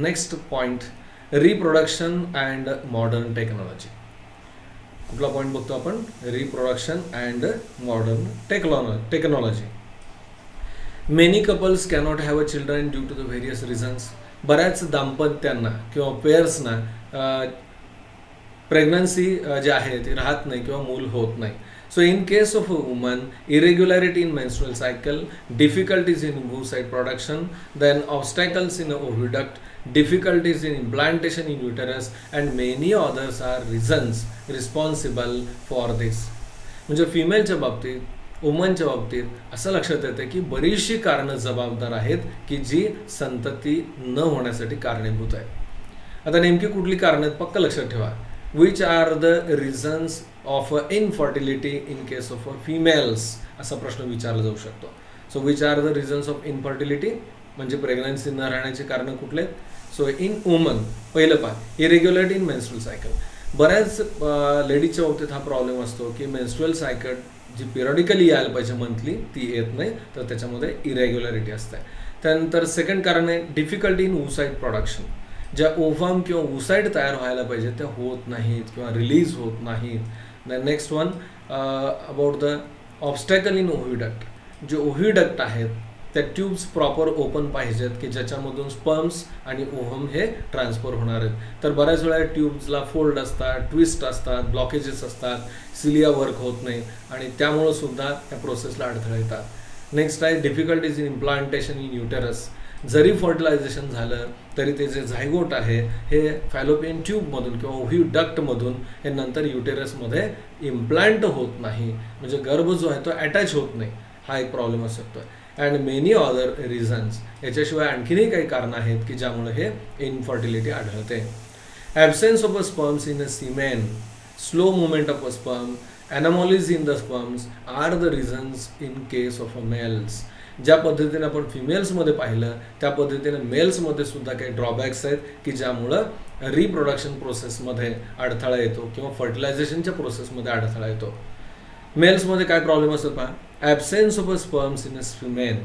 Next point, reproduction and modern technology. कुठला point बघतो आपण? Reproduction and modern technology. Many couples cannot have a children due to the various reasons. बऱ्याच दाम्पत्यांना किंवा पेअर्सना pregnancy जे आहे ती राहत नाही किंवा मूल होत नाही. So in case of a woman, irregularity in menstrual cycle, difficulties in oocyte production, then obstacles in oviduct, difficulties in implantation in uterus and many others are reasons responsible for this. म्हणजे फिमेलच्या बाबतीत, वुमनच्या बाबतीत असं लक्षात येतं की बरीचशी कारणं जबाबदार आहेत की जी संतती न होण्यासाठी कारणीभूत आहे. आता नेमकी कुठली कारणं आहेत पक्क लक्षात ठेवा. Which are the reasons of infertility in case of females असा प्रश्न विचारला जाऊ शकतो. So which are the reasons of infertility म्हणजे प्रेग्नन्सी न राहण्याची कारणं कुठले? सो इन वुमन पहिलं पहा, इरेग्युलरिटी इन मेन्स्ट्रुअल सायकल. बऱ्याच लेडीजच्या बाबतीत हा प्रॉब्लेम असतो की मेन्स्ट्रुअल सायकल जी पिरियडिकली यायला पाहिजे मंथली ती येत नाही, तर त्याच्यामध्ये इरेग्युलरिटी असते. त्यानंतर सेकंड कारण आहे डिफिकल्टी इन oocyte प्रोडक्शन. ज्या ओव्हम किंवा oocyte तयार व्हायला पाहिजे त्या होत नाहीत किंवा रिलीज होत नाहीत. Next one about the obstacle in oviduct. जे ओव्हिडक्ट आहेत त्या ट्यूब्स प्रॉपर ओपन पाहिजेत की ज्याच्यामधून स्पर्म्स आणि ओव्हम हे ट्रान्सफर होणार आहेत. तर बऱ्याच वेळा ट्यूब्सला फोल्ड असतात, ट्विस्ट असतात, ब्लॉकेजेस असतात, सिलिया वर्क होत नाही आणि त्यामुळं सुद्धा त्या प्रोसेसला अडथळे येतात. नेक्स्ट आहे difficulties in implantation in uterus. जरी फर्टिलायझेशन झालं तरी ते जे झायगोट आहे हे फॅलोपियन ट्यूबमधून किंवा ओव्हिडक्टमधून हे नंतर युटेरसमध्ये इम्प्लांट होत नाही, म्हणजे गर्भ जो आहे तो अटॅच होत नाही. हा एक प्रॉब्लेम असू शकतो. And many other reasons. याच्याशिवाय आणखीनही काही कारणं आहेत की ज्यामुळे हे इनफर्टिलिटी आढळते. Absence of a sperms in a semen, slow movement of a sperm, anomalies in the sperms are the reasons in case of a males. ज्या पद्धतीने आपण फिमेल्समध्ये पाहिलं त्या पद्धतीने मेल्समध्ये सुद्धा काही ड्रॉबॅक्स आहेत की ज्यामुळं रिप्रोडक्शन प्रोसेसमध्ये अडथळा येतो किंवा फर्टिलायझेशनच्या प्रोसेसमध्ये अडथळा येतो. मेल्समध्ये काय प्रॉब्लेम असतो पहा, absence of a sperms in a semen.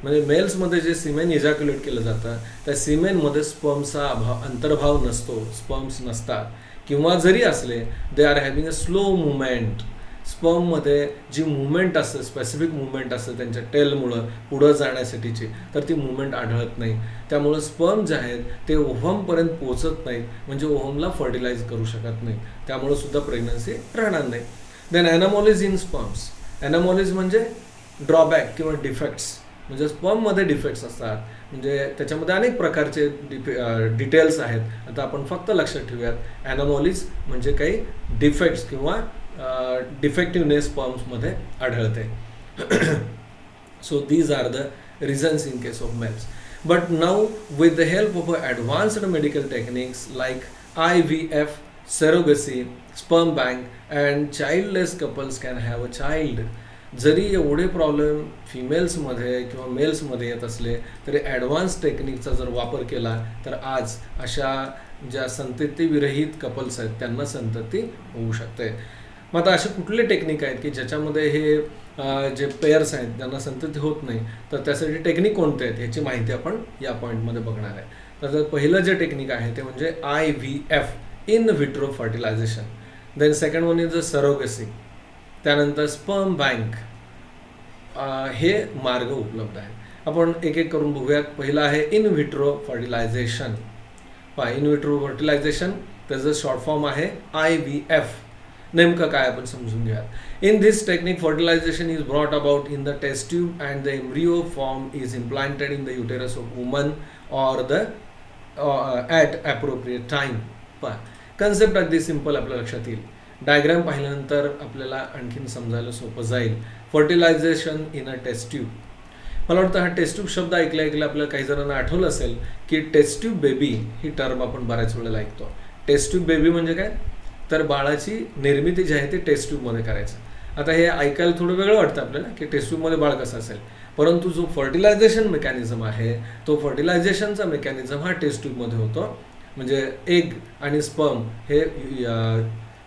म्हणजे मेल्समध्ये जे सिमेन इजॅक्युलेट केलं जातं त्या सिमेनमध्ये स्पर्मचा अंतर्भाव नसतो, स्पर्म्स नसतात किंवा जरी असले they are having a slow movement. स्पर्ममध्ये जी मुवमेंट असते, स्पेसिफिक मुवमेंट असते त्यांच्या टेलमुळं पुढं जाण्यासाठीची, तर ती मुवमेंट आढळत नाही. त्यामुळं स्पर्म जे आहेत ते ओव्हमपर्यंत पोचत नाहीत, म्हणजे ओव्हमला फर्टिलाइज करू शकत नाही. त्यामुळं सुद्धा प्रेग्नन्सी राहणार नाही. Then anomalies in sperms. Anomalies म्हणजे ड्रॉबॅक किंवा डिफेक्ट्स. म्हणजे स्पर्ममध्ये डिफेक्ट्स असतात, म्हणजे त्याच्यामध्ये अनेक प्रकारचे डिटेल्स आहेत. आता आपण फक्त लक्षात ठेवूयात, ॲनामॉलीज म्हणजे काही डिफेक्ट्स किंवा डिफेक्टिव्हनेस स्पर्म्समध्ये आढळते. So these are the reasons in case of males. But now with the help of advanced medical techniques like IVF, surrogacy, sperm bank and childless couples can have a child. जरी एवढे problem फिमेल्समध्ये किंवा मेल्समध्ये येत असले तरी advance टेक्निकचा जर वापर केला तर आज अशा ज्या संततीविरहित कपल्स आहेत त्यांना संतती होऊ शकते. मग आता असे कुठले टेक्निक आहेत की ज्याच्यामध्ये हे जे पेअर्स आहेत त्यांना संतती होत नाही, तर त्यासाठी टेक्निक कोणते आहेत ह्याची माहिती आपण या पॉईंटमध्ये बघणार आहे. तर पहिलं जे टेक्निक आहे ते म्हणजे IVF, in vitro fertilization. Then second one is the surrogacy. त्यानंतर स्पर्म बँक. हे मार्ग उपलब्ध आहेत. आपण एक एक करून बघूयात. पहिलं आहे in vitro fertilization. In vitro fertilization त्याचं शॉर्ट फॉर्म आहे IVF. नेमकं काय आपण समजून घ्या. In this technique fertilization is brought about in the test tube and the embryo form is implanted in the uterus of woman or the at appropriate time. पहा concept अगदी simple आपल्या लक्षात येईल. डायग्राम पाहिल्यानंतर आपल्याला आणखीन समजायला सोपं जाईल. Fertilization in a test tube. मला वाटतं हा टेस्ट ट्यूब शब्द ऐकल्या आपल्याला काही जणांना आठवलं असेल की टेस्ट ट्यूब बेबी ही टर्म आपण बऱ्याच वेळेला ऐकतो. टेस्ट ट्यूब बेबी म्हणजे काय, तर बाळाची निर्मिती जी आहे ती टेस्ट ट्यूबमध्ये करायचं. आता हे ऐकायला थोडं वेगळं वाटतं आपल्याला की टेस्ट ट्यूबमध्ये बाळ कसं असेल, परंतु जो फर्टिलायझेशन मेकॅनिझम आहे तो फर्टिलायझेशनचा मेकॅनिझम हा टेस्ट ट्यूबमध्ये होतो. म्हणजे एग आणि स्पर्म हे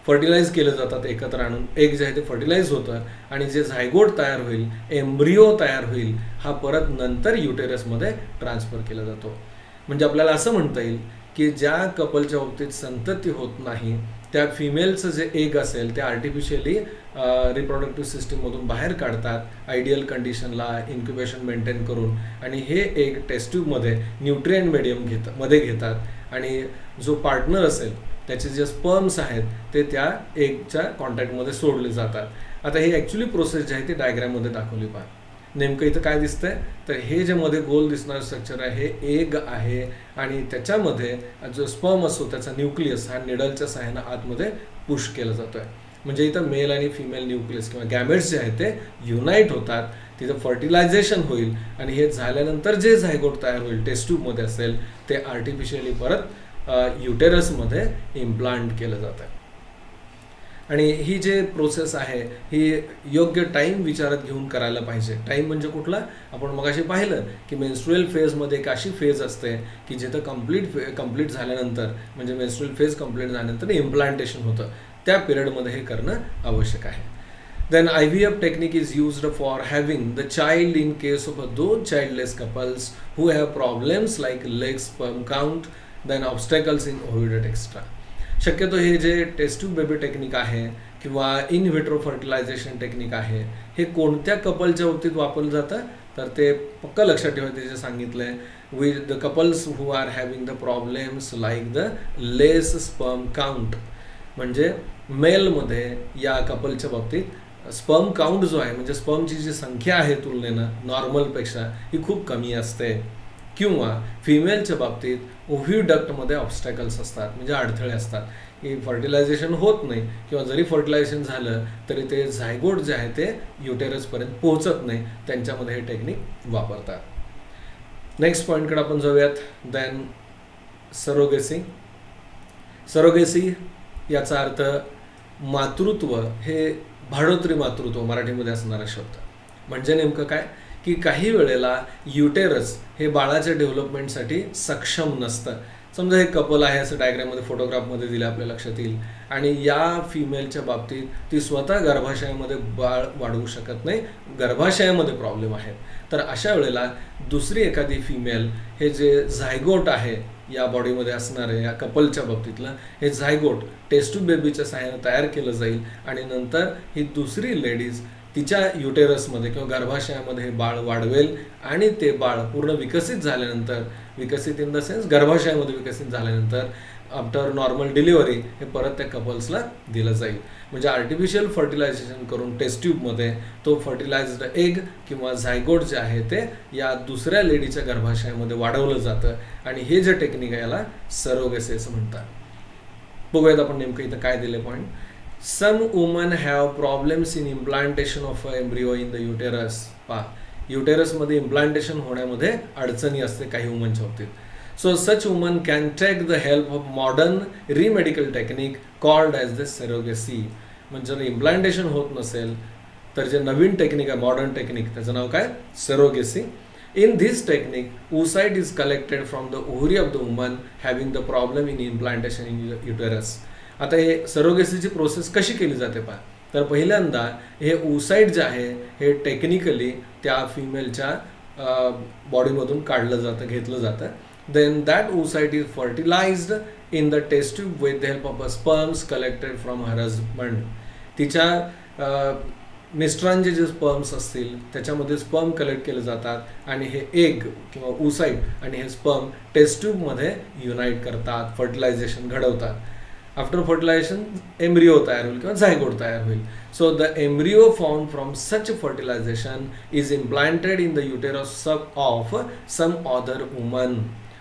फर्टिलाइज केलं जातात एकत्र आणून. एग जे आहे ते फर्टिलाइज होतं आणि जे झायगोट तयार होईल, एम्ब्रिओ तयार होईल, हा परत नंतर युटेरसमध्ये ट्रान्सफर केला जातो. म्हणजे आपल्याला असं म्हणता येईल की ज्या कपलच्या बाबतीत संतती होत नाही त्या फिमेलचं जे एग असेल ते आर्टिफिशियली रिप्रोडक्टिव्ह सिस्टीममधून बाहेर काढतात आयडियल कंडिशनला इन्क्युबेशन मेंटेन करून, आणि हे एग टेस्ट ट्यूबमध्ये न्यूट्रिएंट मीडियम मध्ये घेतात आणि जो पार्टनर असेल त्याचे जे स्पर्म्स आहेत ते त्या एगच्या कॉन्टॅक्टमध्ये सोडले जातात. आता ही ॲक्च्युली प्रोसेस जी आहे ती डायग्राममध्ये दाखवली पहा. नेमकं इथं काय दिसतंय तर हे जे मध्ये गोल दिसणारं स्ट्रक्चर आहे हे एग आहे आणि त्याच्यामध्ये जो स्पर्म असतो त्याचा न्यूक्लियस हा निडलच्या सहाय्यानं आतमध्ये पुश केला जातोय. म्हणजे इथं मेल आणि फिमेल न्यूक्लियस किंवा गॅमेट्स जे आहेत ते युनाईट होतात, तिथं फर्टिलायझेशन होईल आणि हे झाल्यानंतर जे झायगोट तयार होईल टेस्ट ट्यूबमध्ये असेल ते आर्टिफिशियली परत युटेरसमध्ये इम्प्लांट केलं जातं. आणि ही जे प्रोसेस आहे ही योग्य टाईम विचारात घेऊन करायला पाहिजे. टाईम म्हणजे कुठला, आपण मगाशी पाहिलं की मेन्स्ट्रुअल फेजमध्ये एक अशी फेज असते की जिथं कंप्लीट झाल्यानंतर म्हणजे मेन्स्ट्रुअल फेज कंप्लीट झाल्यानंतर इम्प्लांटेशन होतं, त्या पिरियडमध्ये हे करणं आवश्यक आहे. Then IVF technique is used for having the child in case of those childless couples who have problems like leg sperm count, then obstacles in oviduct extra. शक्यतो हे जे टेस्ट ट्यूब बेबी टेक्निक आहे किंवा in vitro fertilisation technique आहे हे कोणत्या कपलच्या बाबतीत वापरलं जातं तर ते पक्का लक्षात ठेवा. ते जे सांगितलं आहे with the couples who are having the problems like the less sperm count, म्हणजे मेलमध्ये या कपलच्या बाबतीत स्पर्म काउंट जो आहे म्हणजे स्पर्मची जी संख्या आहे तुलनेनं नॉर्मलपेक्षा ही खूप कमी असते, किंवा फिमेलच्या बाबतीत ओव्ह्यूडक्टमध्ये ऑब्स्टॅकल्स असतात म्हणजे अडथळे असतात की फर्टिलायझेशन होत नाही किंवा जरी फर्टिलायझेशन झालं तरी ते झायगोट जे आहे ते युटेरसपर्यंत पोहोचत नाही, त्यांच्यामध्ये हे टेक्निक वापरतात. नेक्स्ट पॉईंटकडे आपण जाऊयात. Then surrogacy. सरोगेसी याचा अर्थ मातृत्व, हे भाडोत्री मातृत्व मराठीमध्ये असणारा शब्द. म्हणजे नेमकं काय की काही वेळेला युटेरस हे बाळाच्या डेव्हलपमेंटसाठी सक्षम नसतं. समजा हे कपल आहे असं डायग्राममध्ये फोटोग्राफमध्ये दिलं आपल्या लक्षात येईल, आणि या फिमेलच्या बाबतीत ती स्वतः गर्भाशयामध्ये बाळ वाढवू शकत नाही, गर्भाशयामध्ये प्रॉब्लेम आहे. तर अशा वेळेला दुसरी एखादी फिमेल हे जे झायगोट आहे या बॉडीमध्ये असणारे या कपलच्या बाबतीतलं हे झायगोट टेस्ट ट्यूब बेबीच्या सहाय्याने तयार केलं जाईल आणि नंतर ही दुसरी लेडीज तिच्या युटेरसमध्ये किंवा गर्भाशयामध्ये हे बाळ वाढवेल आणि ते बाळ पूर्ण विकसित झाल्यानंतर, विकसित इन द सेन्स गर्भाशयामध्ये विकसित झाल्यानंतर आफ्टर नॉर्मल डिलिव्हरी हे परत त्या कपल्सला दिलं जाईल. म्हणजे आर्टिफिशियल फर्टिलायझेशन करून टेस्ट ट्यूबमध्ये तो फर्टिलायज्ड एग किंवा झायगोट जे आहे ते या दुसऱ्या लेडीच्या गर्भाशयामध्ये वाढवलं जातं आणि हे जे टेक्निक आहे याला सरोगेसी असं म्हणतात. बघूयात आपण नेमकं इथं काय दिले point. Some women have problems in implantation of an embryo in the uterus. पहा, युटेरसमध्ये इम्प्लांटेशन होण्यामध्ये अडचणी असते काही वुमनच्या बाबतीत. So such women can take the help of modern remedical technique called as the surrogacy. म्हणजे जर इम्प्लांटेशन होत नसेल तर जे नवीन टेक्निक आहे मॉडर्न टेक्निक त्याचं नाव काय, surrogacy. In this technique, oocyte is collected from the ovary of the woman having the problem in implantation in the uterus. आता हे सरोगेसीची प्रोसेस कशी केली जाते पहा. तर पहिल्यांदा हे oocyte जे आहे हे टेक्निकली त्या फिमेलच्या बॉडीमधून काढलं जातं, घेतलं जातं. Then that oocyte is fertilized in the test tube with the help of a sperms collected from her husband. तिच्या मिस्टरांचे जे स्पर्म्स असतील त्याच्यामध्ये स्पर्म कलेक्ट केले जातात आणि हे एग किंवा oocyte आणि हे स्पर्म टेस्ट ट्यूबमध्ये युनाईट करतात, फर्टिलायझेशन घडवतात. आफ्टर फर्टिलायझेशन एम्ब्रिओ तयार होईल किंवा झायगोट तयार होईल. So the embryo found from such fertilization is implanted in the uterus of some other woman.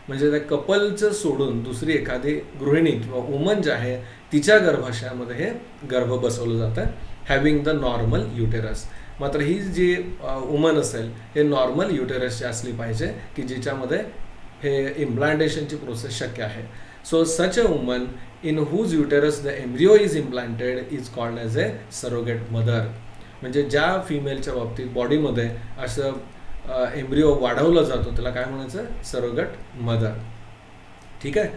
म्हणजे त्या कपलचं सोडून दुसरी एखादी गृहिणी किंवा वुमन जे आहे तिच्या गर्भाशयामध्ये हे गर्भ बसवलं जातं हॅव्हिंग द नॉर्मल युटेरस. मात्र ही जी वुमन असेल हे नॉर्मल युटेरसची असली पाहिजे की जिच्यामध्ये हे इम्प्लांटेशनची प्रोसेस शक्य आहे. So such a woman in whose uterus the embryo is implanted is called as a surrogate mother. म्हणजे ज्या फिमेलच्या बाबतीत बॉडीमध्ये असं एम्ब्रिओ वाढवलं जातो त्याला काय म्हणायचं, सरोगेट मदर. ठीक आहे.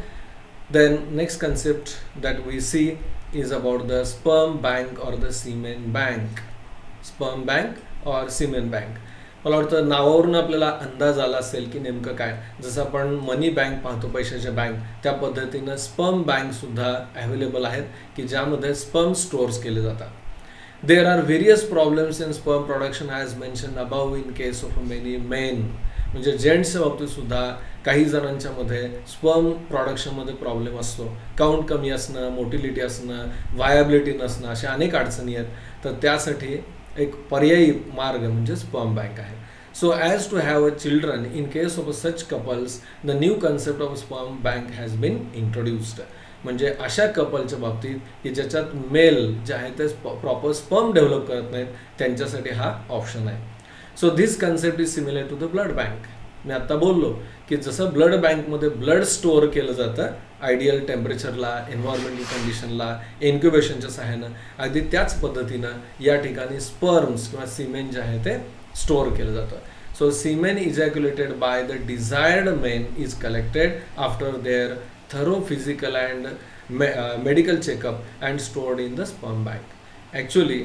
Then next concept that we see is about the sperm bank or the semen bank. Sperm bank or semen bank मला वाटतं नावावरून आपल्याला अंदाज आला असेल की नेमकं काय. जसं आपण मनी बँक पाहतो, पैशाच्या बँक, त्या पद्धतीनं स्पर्म बँकसुद्धा अवेलेबल आहेत की ज्यामध्ये स्पर्म स्टोअर्स केले जातात. There are various problems in sperm production as mentioned above in case of many men. म्हणजे जेंट्सच्या बाबतीत सुद्धा काही जणांच्या मध्ये स्पर्म प्रोडक्शनमध्ये प्रॉब्लेम असतो. काउंट कमी असणं, मोटिलिटी असणं, वायबिलिटी नसणं, अशा अनेक अडचणी आहेत. तर त्यासाठी एक पर्यायी मार्ग म्हणजे स्पर्म बँक आहे. So as to have a children in case of such couples the new concept of sperm bank has been introduced. म्हणजे अशा कपलच्या बाबतीत की ज्याच्यात मेल जे आहे ते प्रॉपर स्पर्म डेव्हलप करत नाहीत त्यांच्यासाठी हा ऑप्शन आहे. So this concept is similar to the blood bank. मी आत्ता बोललो की जसं ब्लड बँकमध्ये ब्लड स्टोअर केलं जातं आयडियल टेम्परेचरला, एन्व्हायरमेंटल कंडिशनला, इन्क्युबेशनच्या सहाय्यानं, अगदी त्याच पद्धतीनं या ठिकाणी स्पर्म्स किंवा सिमेन जे आहे ते स्टोअर केलं जातं. So semen ejaculated by the desired men is collected after their thorough physical and medical checkup and stored in the sperm bank. Actually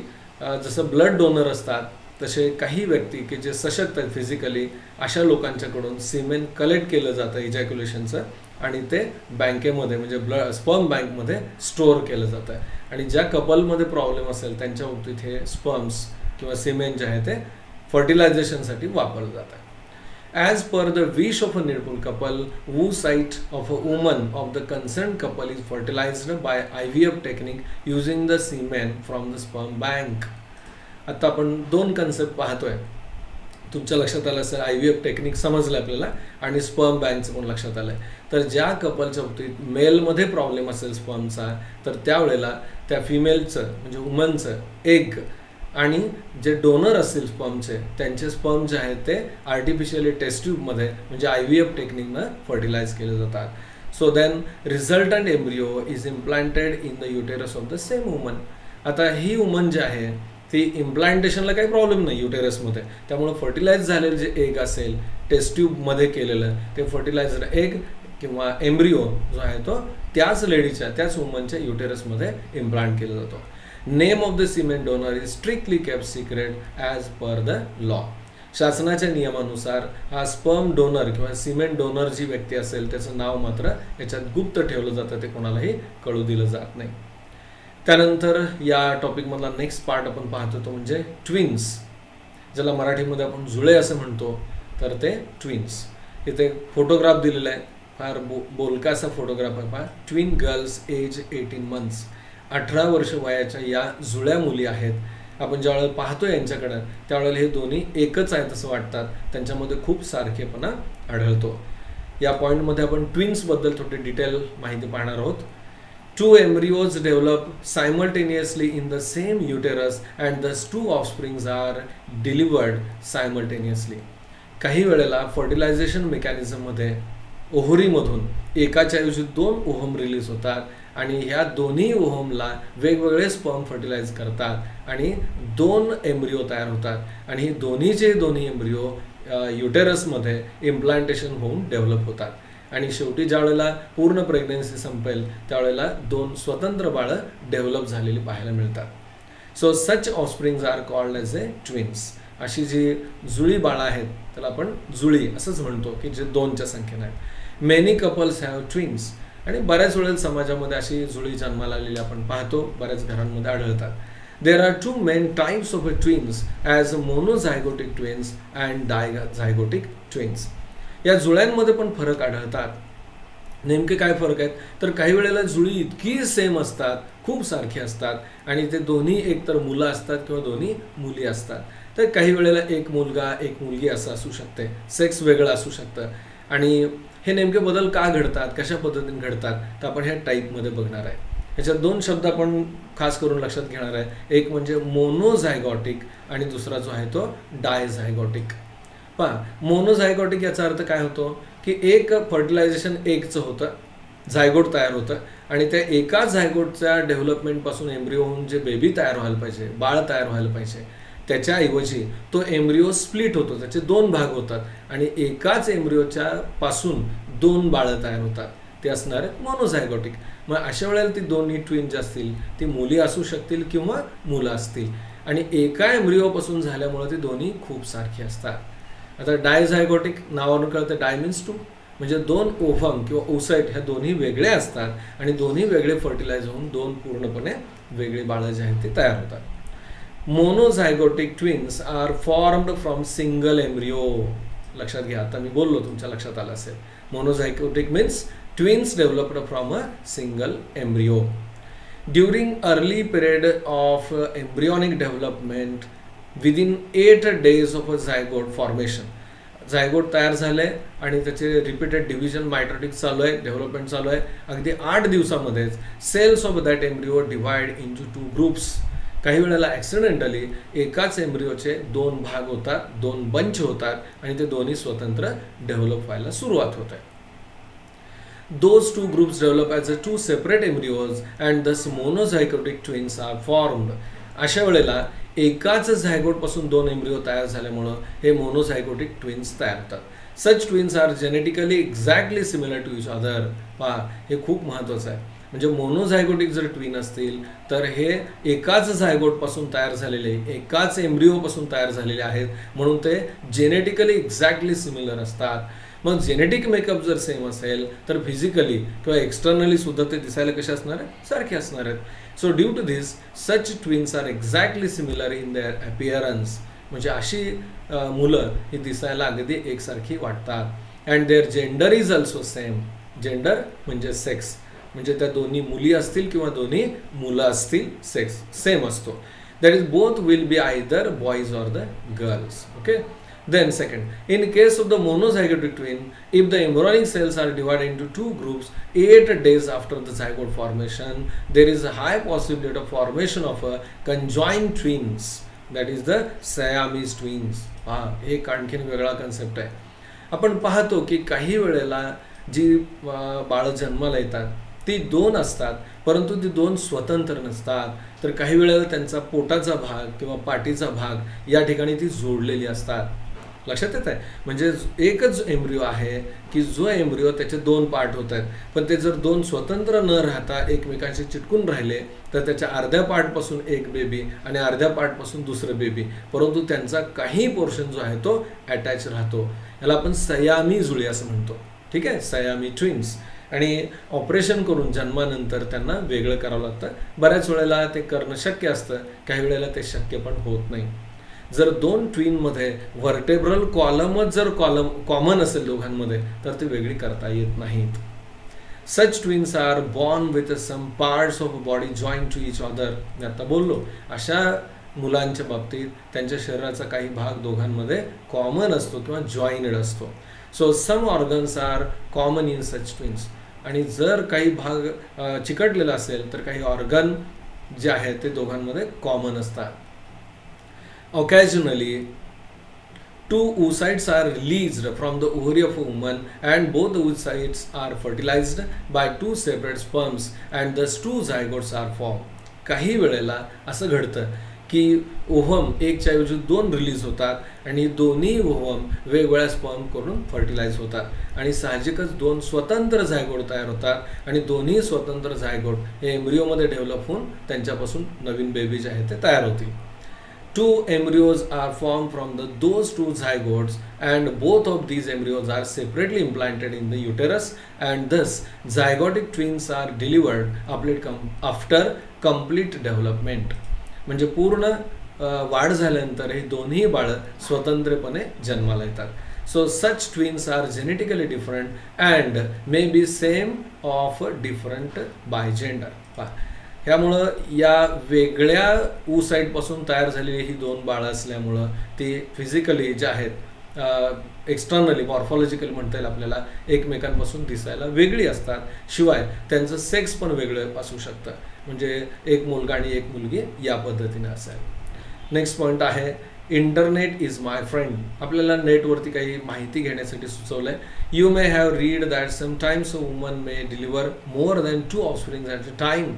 जसं ब्लड डोनर असतात तसे काही व्यक्ती की जे सशक्त आहेत फिजिकली, अशा लोकांच्याकडून सिमेन कलेक्ट केलं जातं इजॅक्युलेशनचं आणि ते बँकेमध्ये म्हणजे स्पर्म बँकमध्ये स्टोअर केलं जातं. आणि ज्या कपलमध्ये प्रॉब्लेम असेल त्यांच्या बाबतीत हे स्पर्म्स किंवा सिमेन जे आहे ते फर्टिलायझेशनसाठी वापरलं जातं. As per the wish of a needful couple, oocyte of a woman of the concerned couple is fertilized by IVF technique using the semen from the sperm bank. आता आपण दोन कन्सेप्ट पाहतोय. तुमच्या लक्षात आलं असेल IVF टेक्निक समजलं आपल्याला आणि स्पर्म बँकचं पण लक्षात आलंय. तर ज्या कपलच्या बाबतीत मेलमध्ये प्रॉब्लेम असेल स्पर्मचा, तर त्यावेळेला त्या फिमेलचं म्हणजे वुमनचं एग आणि जे डोनर असतील स्पर्मचे त्यांचे स्पर्म जे आहेत ते आर्टिफिशियली टेस्ट ट्यूबमध्ये म्हणजे IVF टेक्निकनं फर्टिलाइज केले जातात. So then resultant embryo is implanted in the uterus of the same woman. आता ही वुमन जी आहे ती इम्प्लांटेशनला काही प्रॉब्लेम नाही युटेरसमध्ये, त्यामुळे फर्टिलाइज झालेलं जे एग असेल टेस्ट ट्यूबमध्ये केलेलं ते फर्टिलायझर एग किंवा एम्ब्रिओ जो आहे तो त्याच लेडीच्या त्याच वुमनच्या युटेरसमध्ये इम्प्लांट केला जातो. Name of the semen donor is strictly kept secret as per the law. शासनाच्या नियमानुसार हा स्पर्म डोनर किंवा सिमेन डोनर जी व्यक्ती असेल त्याचं नाव मात्र याच्यात गुप्त ठेवलं जातं, ते कोणालाही कळू दिलं जात नाही. त्यानंतर या टॉपिकमधला नेक्स्ट पार्ट आपण पाहतो तो म्हणजे ट्विन्स, ज्याला मराठीमध्ये आपण जुळे असं म्हणतो. तर ते ट्विन्स. इथे फोटोग्राफ दिलेला आहे, फार बोलका असा फोटोग्राफ आहे. पहा, ट्विन गर्ल्स एज 18 months. 18 वर्ष वयाच्या या जुळ्या मुली आहेत. आपण ज्यावेळेला पाहतो यांच्याकडं त्यावेळेला हे दोन्ही एकच आहेत असं वाटतात, त्यांच्यामध्ये खूप सारखेपणा आढळतो. या पॉईंटमध्ये आपण ट्विन्सबद्दल थोडी डिटेल माहिती पाहणार आहोत. 2 embryos develop simultaneously in the same uterus and thus 2 offsprings are delivered simultaneously. काही वेळेला फर्टिलायझेशन मेकॅनिझममध्ये ओव्हरीमधून एकाच्या ऐवजी 2 ओहम रिलीज होतात आणि ह्या दोन्ही ओहमला वेगवेगळे स्पर्म फर्टिलाइज करतात आणि 2 एम्ब्रिओ तयार होतात आणि दोन्ही एम्ब्रिओ युटेरसमध्ये इम्प्लांटेशन होऊन डेव्हलप होतात आणि शेवटी ज्या वेळेला पूर्ण प्रेग्नन्सी संपेल त्यावेळेला 2 स्वतंत्र बाळं डेव्हलप झालेली पाहायला मिळतात. सो सच ऑफस्प्रिंग्स आर कॉल्ड ॲज ए ट्विन्स. अशी जी जुळी बाळं आहेत त्याला आपण जुळी असंच म्हणतो की जे 2च्या संख्येने आहेत. Many couples have twins. आणि बऱ्याच वेळेला समाजामध्ये अशी जुळी जन्माला आलेली आपण पाहतो, बऱ्याच घरांमध्ये आढळतात. There are 2 main types of twins as monozygotic twins and dizygotic twins. या जुळ्यांमध्ये पण फरक आढळतात. नेमके काय फरक आहेत तर काही वेळेला जुळी इतकी सेम असतात, खूप सारखी असतात आणि ते दोन्ही एक तर मुलं असतात किंवा दोन्ही मुली असतात. तर काही वेळेला एक मुलगा एक मुलगी असं असू शकते, सेक्स वेगळं असू शकतं. आणि हे नेमके बदल का घडतात, कशा पद्धतीने घडतात तर आपण ह्या टाईपमध्ये बघणार आहे. ह्याच्यात 2 शब्द आपण खास करून लक्षात घेणार आहे. एक म्हणजे मोनोझायगॉटिक आणि दुसरा जो आहे तो डायझायगॉटिक. पहा, मोनोझायगॉटिक याचा अर्थ काय होतो की एक फर्टिलायझेशन एगचं होतं, झायगोट तयार होतं आणि त्या एका झायगोटच्या डेव्हलपमेंटपासून एम्ब्रिओ होऊन जे बेबी तयार व्हायला पाहिजे, बाळ तयार व्हायला पाहिजे, त्याच्याऐवजी तो एम्ब्रिओ स्प्लिट होतो, त्याचे 2 भाग होतात आणि एकाच एम्ब्रिओच्या पासून 2 बाळं तयार होतात. ते असणार आहेत मोनोझायगॉटिक. मग अशा वेळेला ती दोन्ही ट्विन जे असतील ती मुली असू शकतील किंवा मुलं असतील. आणि एका एम्ब्रिओपासून झाल्यामुळे ती दोन्ही खूप सारखी असतात. आता डायझायगोटिक नावावरून कळतं, डाय मीन्स टू, म्हणजे दोन ओव्हम किंवा ओसाइट ह्या दोन्ही वेगळे असतात आणि दोन्ही वेगळे फर्टिलाइज होऊन दोन पूर्णपणे वेगळी बाळं जी आहेत ती तयार होतात. Monozygotic twins are formed from single embryo. लक्षात घ्या, आता मी बोललो तुमच्या लक्षात आलं असेल. Monozygotic means twins developed from a single embryo. During early period of embryonic development within 8 days of a zygote formation, zygote तयार झाले आणि त्याचे रिपीटेड डिव्हिजन मायटोटिक चालू आहे, डेव्हलपमेंट चालू आहे. अगदी 8 दिवसामध्येच cells of that embryo divide into 2 groups. काही वेळेला ॲक्सिडेंटली एकाच एम्ब्रिओचे 2 भाग होतात, 2 बंच होतात आणि ते दोन्ही स्वतंत्र डेव्हलप व्हायला सुरुवात होते. Those 2 groups develop as 2 separate embryos and thus monozygotic twins are formed. अशा वेळेला एकाच झायगोटपासून 2 एम्ब्रिओ तयार झाल्यामुळं हे मोनोझायगोटिक ट्विन्स तयार होतात. Such twins are genetically exactly similar to each other. पहा, हे खूप महत्त्वाचं आहे. म्हणजे मोनोझायगोटिक जर ट्विन असतील तर हे एकाच झायगोटपासून तयार झालेले, एकाच एम्ब्रिओपासून तयार झालेले आहेत, म्हणून ते जेनेटिकली एक्झॅक्टली सिमिलर असतात. मग जेनेटिक मेकअप जर सेम असेल तर फिजिकली किंवा एक्सटर्नली सुद्धा ते दिसायला कसे असणार आहेत, सारखे असणार आहेत. So due to this such twins are exactly similar in their appearance. म्हणजे अशी मुलं ही दिसायला अगदी एकसारखी वाटतात. And their gender is also same. Gender म्हणजे सेक्स, म्हणजे त्या दोन्ही मुली असतील किंवा दोन्ही मुलं असतील, सेक्स सेम असतो. That is both will be either boys or the girls. Okay. Then second, in case of the monozygotic twin, if the embryonic cells are divided into 2 groups 8 days after the zygote formation, there is a high possibility of formation of a conjoined twins, that is the Siamese twins. एक आणखीन वेगळा concept आहे. आपण पाहतो की काही वेळेला जी बाळं जन्माला येतात ती 2 असतात, परंतु ती 2 स्वतंत्र नसतात. तर काही वेळेला त्यांचा पोटाचा भाग किंवा पाठीचा भाग या ठिकाणी ती जोडलेली असतात. लक्षात येत आहे. म्हणजे एकच एम्ब्रिओ आहे की जो एम्ब्रिओ त्याचे 2 पार्ट होत आहेत, पण ते जर 2 स्वतंत्र न राहता एकमेकांशी चिटकून राहिले तर त्याच्या अर्ध्या पार्टपासून एक बेबी आणि अर्ध्या पार्टपासून दुसरं बेबी, परंतु त्यांचा काही पोर्शन जो आहे तो अटॅच राहतो. याला आपण सयामी जुळी असं म्हणतो. ठीक आहे, सयामी ट्विन्स. आणि ऑपरेशन करून जन्मानंतर त्यांना वेगळं करावं लागतं. बऱ्याच वेळेला ते करणं शक्य असतं, काही वेळेला ते शक्य पण होत नाही. जर 2 ट्विनमध्ये व्हर्टेब्रल कॉलमच जर कॉमन असेल दोघांमध्ये तर ते वेगळी करता येत नाहीत. Such twins are born with some parts of body joint to each other. मी आता बोललो, अशा मुलांच्या बाबतीत त्यांच्या शरीराचा काही भाग दोघांमध्ये कॉमन असतो किंवा जॉईंटेड असतो. So some organs are common in such twins. आणि जर काही भाग चिकटलेला असेल तर काही ऑर्गन जे आहेत ते दोघांमध्ये कॉमन असतात. Occasionally, 2 oocytes are released from the ovary of a woman and both the oocytes are fertilized by 2 separate sperms and thus 2 zygotes are formed. काही वेळेला असं घडतं की ओव्हम एकच्या ऐवजी 2 रिलीज होतात आणि दोन्ही ओव्हम वेगवेगळ्या स्पर्म करून फर्टिलाइज होतात आणि साहजिकच 2 स्वतंत्र झायगोट तयार होतात आणि दोन्ही स्वतंत्र झायगोट हे एम्ब्रिओमध्ये डेव्हलप होऊन त्यांच्यापासून नवीन बेबी जे आहेत ते तयार होतील. 2 embryos are formed from those 2 zygotes and both of these embryos are separately implanted in the uterus and thus zygotic twins are delivered after complete development. म्हणजे पूर्ण वाढ झाल्यानंतर हे दोन्ही बाळं स्वतंत्रपणे जन्माला येतात. So such twins are genetically different and may be same of different by gender. त्यामुळं या वेगळ्या oocyteपासून तयार झालेली ही 2 बाळं असल्यामुळं ती फिजिकली जे आहेत एक्सटर्नली मॉर्फॉलॉजिकल म्हणता येईल आपल्याला एकमेकांपासून दिसायला वेगळी असतात. शिवाय त्यांचं सेक्स पण वेगळं असू शकतं, म्हणजे एक मुलगा आणि एक मुलगी या पद्धतीने असेल. नेक्स्ट पॉईंट आहे इंटरनेट इज माय फ्रेंड. आपल्याला नेटवरती काही माहिती घेण्यासाठी सुचवलं आहे. You may have read that sometimes a woman may deliver more than 2 offspring at a time.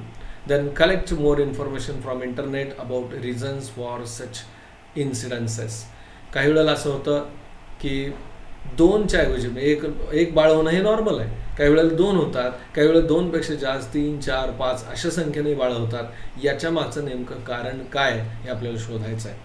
Then collect more information from internet about reasons for such incidences. काही वेळेला असं होतं की 2च्या ऐवजी एक एक बाळ होणं हे नॉर्मल आहे. काही वेळेला 2 होतात, काही वेळेला 2पेक्षा जास्त 3, 4, 5 अशा संख्येने बाळं होतात. याच्या मागचं नेमकं कारण काय हे आपल्याला शोधायचं आहे.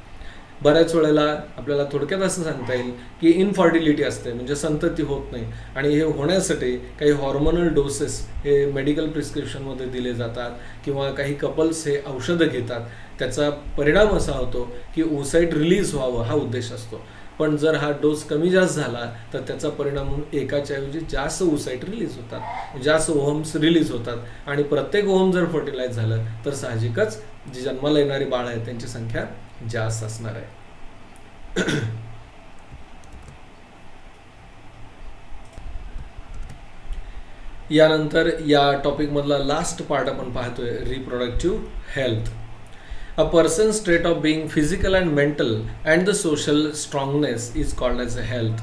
बऱ्याच वेळेला आपल्याला थोडक्यात असं सांगता येईल की इनफर्टिलिटी असते, म्हणजे संतती होत नाही, आणि हे होण्यासाठी काही हॉर्मोनल डोसेस हे मेडिकल प्रिस्क्रिप्शनमध्ये दिले जातात, किंवा काही कपल्स हे औषधं घेतात. त्याचा परिणाम असा होतो की ओसाईट रिलीज व्हावं हा उद्देश असतो. पण जर हा डोस कमी जास्त झाला तर त्याचा परिणाम म्हणून एकाच्या ऐवजी जास्त ओसाईट रिलीज होतात, जास्त ओहम्स रिलीज होतात, आणि प्रत्येक ओहम जर फर्टिलाइज झालं तर साहजिकच जी जन्माला येणारी बाळ आहेत त्यांची संख्या जास्त असणार आहे. यानंतर या टॉपिकमधला लास्ट पार्ट आपण पाहतोय, reproductive health. A person state of being physical and mental and the social strongness is called as a health.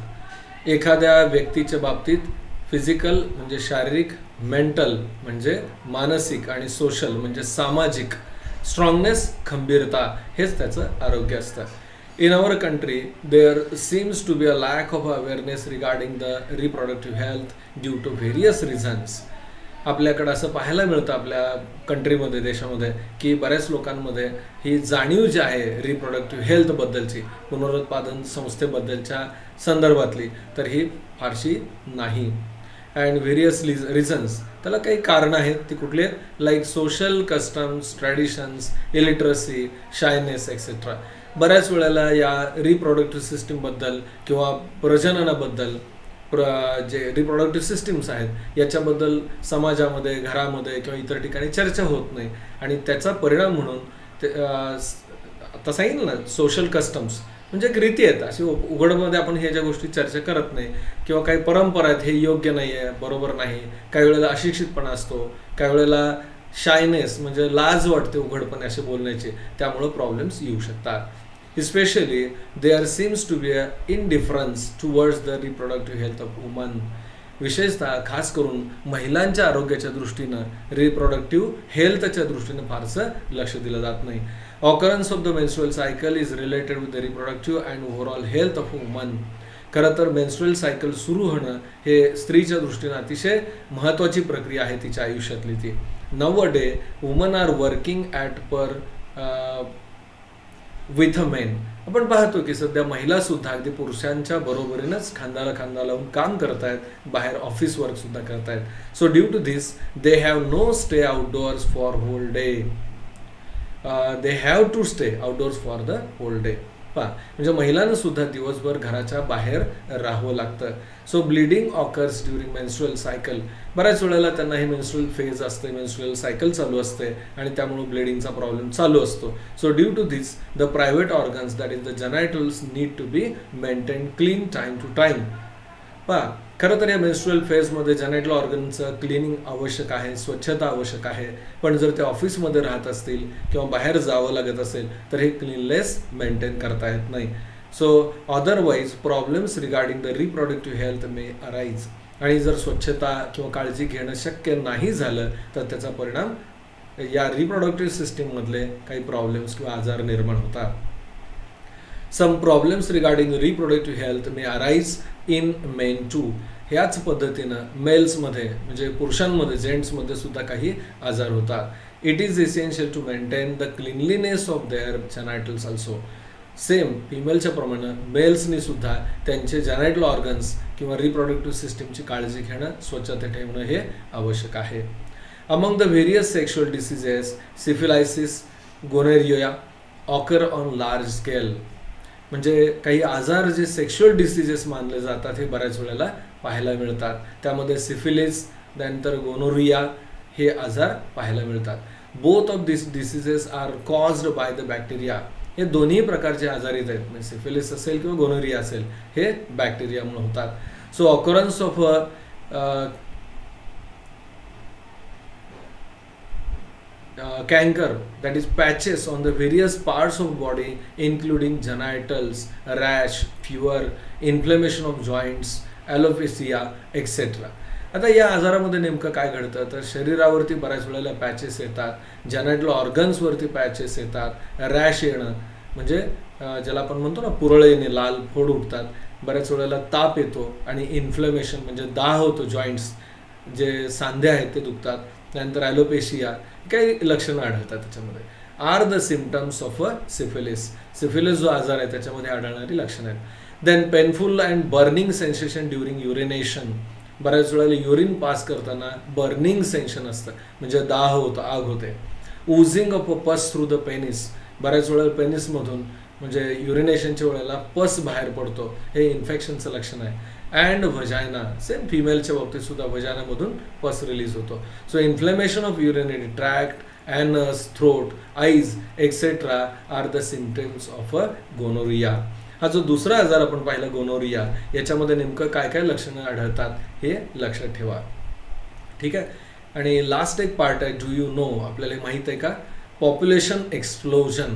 एखाद्या व्यक्तीच्या बाबतीत फिजिकल म्हणजे शारीरिक, मेंटल म्हणजे मानसिक, आणि सोशल म्हणजे सामाजिक, स्ट्रॉंगनेस खंबीरता हेच त्याचं आरोग्य असतं. In our country, there seems to be a lack of awareness regarding the reproductive health due to various reasons. आपल्याकडं असं पाहायला मिळतं आपल्या कंट्रीमध्ये, देशामध्ये, की बऱ्याच लोकांमध्ये ही जाणीव जी आहे रिप्रोडक्टिव्ह हेल्थबद्दलची, पुनरुत्पादन संस्थेबद्दलच्या संदर्भातली, तर ही फारशी नाही. अँड व्हेरियस रिझन्स, त्याला काही कारणं आहेत. ती कुठली आहेत? Like social customs, traditions, illiteracy, shyness etcetera. बऱ्याच वेळेला या रिप्रोडक्टिव्ह सिस्टीमबद्दल किंवा प्रजननाबद्दल, जे रिप्रोडक्टिव्ह सिस्टीम्स आहेत याच्याबद्दल समाजामध्ये, घरामध्ये किंवा इतर ठिकाणी चर्चा होत नाही, आणि त्याचा परिणाम म्हणून ते आता सांगितलं ना, सोशल कस्टम्स म्हणजे एक रीती आहेत, अशी उघडमध्ये आपण ह्या ज्या गोष्टी चर्चा करत नाही, किंवा काही परंपरा आहेत, हे योग्य नाही आहे, बरोबर नाही. काही वेळेला अशिक्षितपणा असतो, काही वेळेला शायनेस म्हणजे लाज वाटते उघडपणे असे बोलण्याची, त्यामुळं प्रॉब्लेम्स येऊ शकतात. Especially, there seems to be an indifference towards the reproductive health of women. विशेषतः खास करून महिलांच्या आरोग्याच्या दृष्टीनं रिप्रोडक्टिव्ह हेल्थच्या दृष्टीनं फारसं लक्ष दिलं जात नाही. Occurrence of the menstrual cycle is related with the reproductive and overall health of woman. खरं तर मेन्स्ट्रुअल सायकल सुरू होणं हे स्त्रीच्या दृष्टीनं अतिशय महत्त्वाची प्रक्रिया आहे तिच्या आयुष्यातली ती. Nowadays woman are working at par with a men. आपण पाहतो की सध्या महिला सुद्धा अगदी पुरुषांच्या बरोबरीनंच खांद्याला खांदा लावून काम करत आहेत, बाहेर ऑफिस वर्क सुद्धा करत आहेत. So due to this they have no stay outdoors for whole day. They have to stay outdoors for the whole day. म्हणजे महिलांना सुद्धा दिवसभर घराच्या बाहेर राहावं लागतं. So bleeding occurs during menstrual cycle. बऱ्याच वेळेला त्यांना हे मेन्स्ट्रुअल फेज असते, मेन्स्ट्रुअल सायकल चालू असते, आणि त्यामुळे ब्लिडिंगचा प्रॉब्लेम चालू असतो. So due to this the private organs that is the genitals need to be maintain clean time to time. खरं तर या मेन्स्ट्रुअल फेजमध्ये जेनायटल ऑर्गनचं क्लिनिंग आवश्यक आहे, स्वच्छता आवश्यक आहे. पण जर ते ऑफिसमध्ये राहत असतील किंवा बाहेर जावं लागत असेल तर हे क्लीनलेस मेंटेन करता येत नाही. So otherwise problems regarding the reproductive health may arise. आणि जर स्वच्छता किंवा काळजी घेणं शक्य नाही झालं तर त्याचा परिणाम या रिप्रोडक्टिव्ह सिस्टीममधले काही प्रॉब्लेम्स किंवा आजार निर्माण होतात. Some problems regarding reproductive health may arise in men too. ह्याच पद्धतीनं मेल्समध्ये म्हणजे पुरुषांमध्ये, जेंट्समध्ये सुद्धा काही आजार होतात. It is essential to maintain the cleanliness of their genitals also. Same फिमेलच्या प्रमाणे मेल्सनी सुद्धा त्यांचे जेनायटल ऑर्गन्स किंवा रिप्रोडक्टिव्ह सिस्टीमची काळजी घेणं, स्वच्छता ठेवणं हे आवश्यक आहे. Among the various sexual diseases, syphilis, gonorrhoea occur on large scale. म्हणजे काही आजार जे सेक्शुअल डिसीजेस मानले जातात हे बऱ्याच वेळेला पाहायला मिळतात. त्यामध्ये सिफिलिस, त्यानंतर गोनोरिया हे आजार पाहायला मिळतात. Both of this diseases are caused by the bacteria. हे दोन्ही प्रकारचे आजार येत आहेत, म्हणजे सिफिलिस असेल किंवा गोनोरिया असेल, हे बॅक्टेरियामुळे होतात. So occurrence of canker, that is patches on the various parts of body including genitals, rash, fever, inflammation of joints, alopecia etc. आता या आजारामध्ये नेमकं काय घडतं तर शरीरावरती बऱ्याच वेळेला पॅचेस येतात, जेनायटल ऑर्गन्सवरती पॅचेस येतात, रॅश येणं म्हणजे ज्याला आपण म्हणतो ना पुरळ येणे, लाल फोड उठतात, बऱ्याच वेळेला ताप येतो आणि इन्फ्लेमेशन म्हणजे दाह होतो, जॉईंट्स जे सांधे आहेत ते दुखतात. त्यानंतर ॲलोपेशिया, काही लक्षणं आढळतात त्याच्यामध्ये. Are the symptoms of a syphilis. Syphilis जो आजार आहे त्याच्यामध्ये आढळणारी लक्षणं आहेत. Then painful and burning sensation during urination. बऱ्याच वेळेला युरिन पास करताना बर्निंग सेन्शन असतं, म्हणजे दाह होतं, आग होते. उझिंग ऑफ अ पस थ्रू द पेनिस. बऱ्याच वेळेला पेनिसमधून म्हणजे युरिनेशनच्या वेळेला पस बाहेर पडतो, हे इन्फेक्शनचं लक्षण आहे. अँड व्हजायना, सेम फिमेलच्या बाबतीत सुद्धा व्हजायनामधून पस रिलीज होतो. So inflammation of urinary tract, anus, throat, eyes etcetera are the symptoms of a gonorrhoea. हा जो दुसरा आजार आपण पाहिला गोनोरिया, याच्यामध्ये नेमकं काय काय लक्षणं आढळतात हे लक्षात ठेवा. ठीक आहे. आणि लास्ट एक पार्ट आहे, डू यू नो, आपल्याला माहीत आहे का, पॉप्युलेशन एक्सप्लोजन.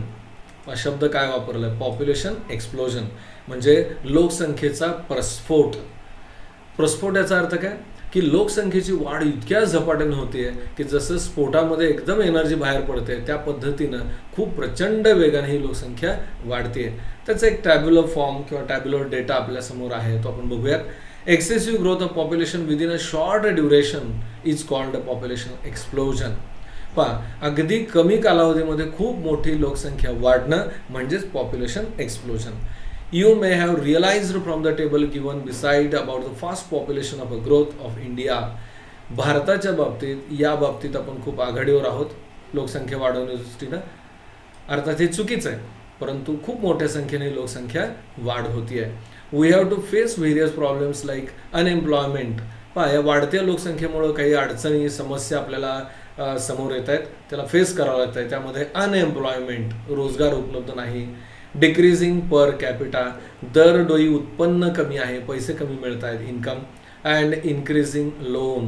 हा शब्द काय वापरलाय, पॉप्युलेशन एक्सप्लोजन, म्हणजे लोकसंख्येचा प्रस्फोट. प्रस्फोट याचा अर्थ काय की लोकसंख्येची वाढ इतक्या झपाट्याने होते की जसं स्फोटामध्ये एकदम एनर्जी बाहेर पडते त्या पद्धतीनं खूप प्रचंड वेगाने ही लोकसंख्या वाढते. त्याचा एक टॅब्युलर फॉर्म किंवा टॅब्युलर डेटा आपल्यासमोर आहे, तो आपण बघूयात. Excessive growth of population within a short duration is called a population explosion. पहा, अगदी कमी कालावधीमध्ये खूप मोठी लोकसंख्या वाढणं म्हणजेच population explosion. You may have realized from the table given beside about the fast population of a growth of India. भारताच्या बाबतीत, या बाबतीत आपण खूप आघाडीवर आहोत लोकसंख्या वाढवण्याच्या दृष्टीनं. अर्थात हे चुकीचं आहे, परंतु खूप मोठ्या संख्येने लोकसंख्या वाढ होती आहे. We have to face various problems like unemployment. पहा, या वाढत्या लोकसंख्येमुळं काही अडचणी, समस्या आपल्याला समोर येत आहेत, त्याला फेस करावं लागतं आहे. त्यामध्ये अनएम्प्लॉयमेंट, रोजगार उपलब्ध नाही. डिक्रीजिंग पर कॅपिटा, दरडोई उत्पन्न कमी आहे, पैसे कमी मिळत आहेत, income. And increasing loan,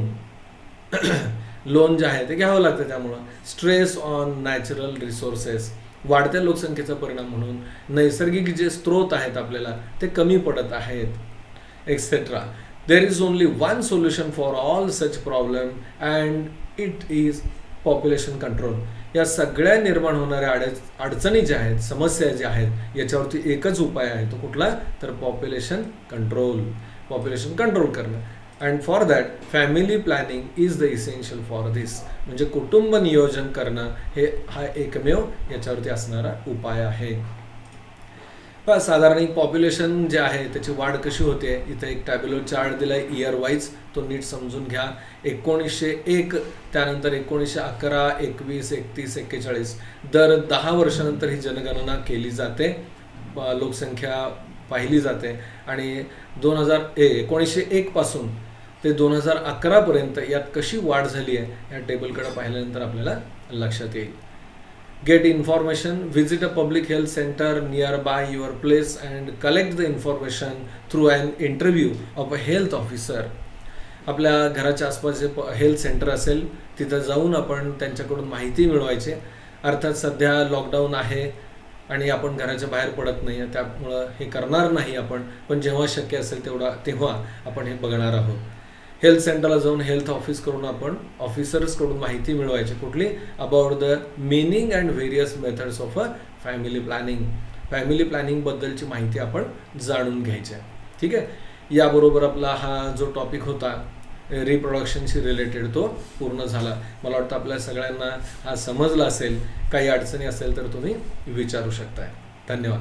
loan जे आहे ते घ्यावं लागतं. त्यामुळं स्ट्रेस ऑन नॅचरल रिसोर्सेस, वाढत्या लोकसंख्येचा परिणाम म्हणून नैसर्गिक जे स्रोत आहेत आपल्याला ते कमी पडत आहेत, etcetera. There is only one solution for all such problem and it is population control. या सगळ्या निर्माण होणाऱ्या अडचणी ज्या आहेत, समस्या ज्या आहेत, याच्यावरती एकच उपाय आहे. तो कुठला, तर पॉप्युलेशन कंट्रोल. पॉप्युलेशन कंट्रोल करणं. And for that family planning is the essential for this. म्हणजे कुटुंब नियोजन करणं हा एकमेव याच्यावरती असणारा उपाय आहे. साधारण पॉप्युलेशन जे आहे त्याची वाढ कशी होते, इथं एक टॅब्युलर चार्ट दिलाय इयर वाईज, तो नीट समजून घ्या. 1901, त्यानंतर 1911, 21, 31, 41, दर 10 वर्षानंतर ही जनगणना केली जाते, लोकसंख्या पाहिली जाते. आणि 1901 पासून ते 2011 पर्यंत यात कशी वाढ झाली आहे या टेबलकडे पाहिल्यानंतर आपल्याला लक्षात येईल. Get information, visit a public health center nearby your place and collect the information through an interview of a health officer. आपल्या घराच्या आसपास जे हेल्थ सेंटर असेल तिथं जाऊन आपण त्यांच्याकडून माहिती मिळवायची. अर्थात सध्या लॉकडाऊन आहे आणि आपण घराच्या बाहेर पडत नाही आहे, त्यामुळं हे करणार नाही आपण, पण जेव्हा शक्य असेल तेव्हा आपण हे बघणार आहोत. हेल्थ सेंटरला जाऊन हेल्थ ऑफिसकडून आपण ऑफिसर्सकडून माहिती मिळवायची. कुठली, about the meaning and various methods of a family planning. Family प्लॅनिंगबद्दलची माहिती आपण जाणून घ्यायची आहे. ठीक आहे. याबरोबर आपला हा जो टॉपिक होता रिप्रोडक्शनशी रिलेटेड तो पूर्ण झाला. मला वाटतं आपल्या सगळ्यांना हा समजला असेल. काही अडचणी असेल तर तुम्ही विचारू शकताय. धन्यवाद.